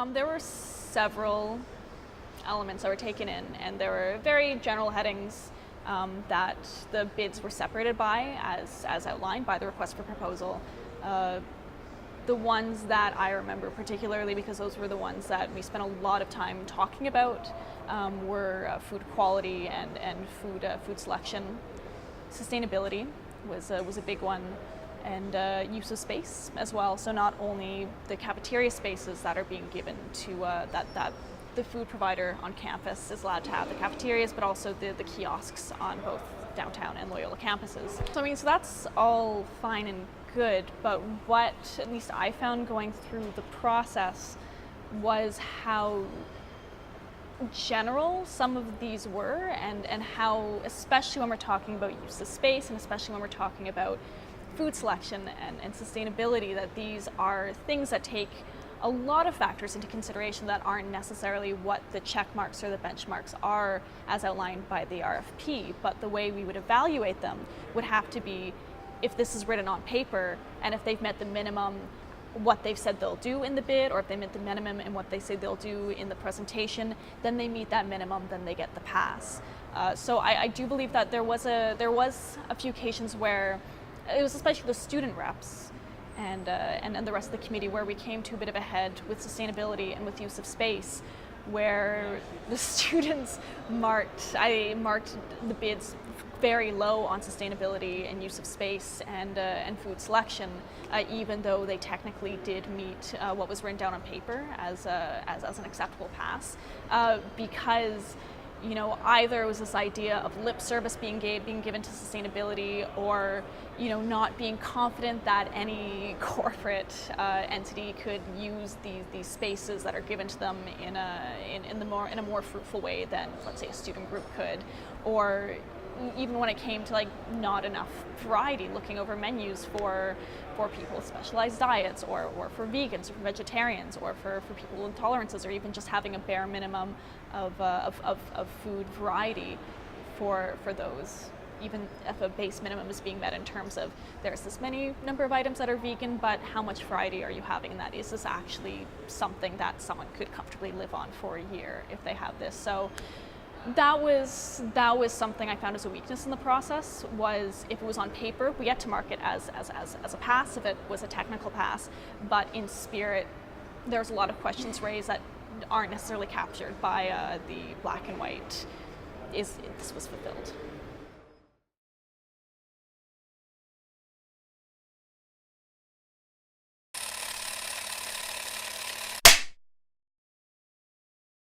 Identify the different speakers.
Speaker 1: There were several elements that were taken in, and there were very general headings that the bids were separated by, as outlined by the request for proposal. The ones that I remember particularly, because those were the ones that we spent a lot of time talking about, were food quality and food selection. Sustainability was a big one, and use of space as well. So not only the cafeteria spaces that are being given to that the food provider on campus is allowed to have the cafeterias, but also the kiosks on both downtown and Loyola campuses. So that's all fine and good, but what at least I found going through the process was how general some of these were, and how, especially when we're talking about use of space, and especially when we're talking about food selection and sustainability, that these are things that take a lot of factors into consideration that aren't necessarily what the check marks or the benchmarks are as outlined by the RFP, but the way we would evaluate them would have to be if this is written on paper, and if they've met the minimum what they've said they'll do in the bid, or if they met the minimum in what they say they'll do in the presentation, then they meet that minimum, then they get the pass. So I do believe that there was a few occasions where it was especially the student reps and the rest of the committee where we came to a bit of a head with sustainability and with use of space, where the students marked the bids very low on sustainability and use of space and food selection, even though they technically did meet what was written down on paper as an acceptable pass, because either it was this idea of lip service being given to sustainability, or not being confident that any corporate entity could use these spaces that are given to them in a more fruitful way than, let's say, a student group could, or even when it came to not enough variety, looking over menus for people with specialized diets, or for vegans or for vegetarians, or for people with intolerances, or even just having a bare minimum of food variety for those, even if a base minimum is being met in terms of there's this many number of items that are vegan, but how much variety are you having in that? Is this actually something that someone could comfortably live on for a year if they have this? So that was something I found as a weakness in the process, was if it was on paper, we had to mark it as a pass if it was a technical pass, but in spirit, there's a lot of questions raised that aren't necessarily captured by the black and white, this was fulfilled.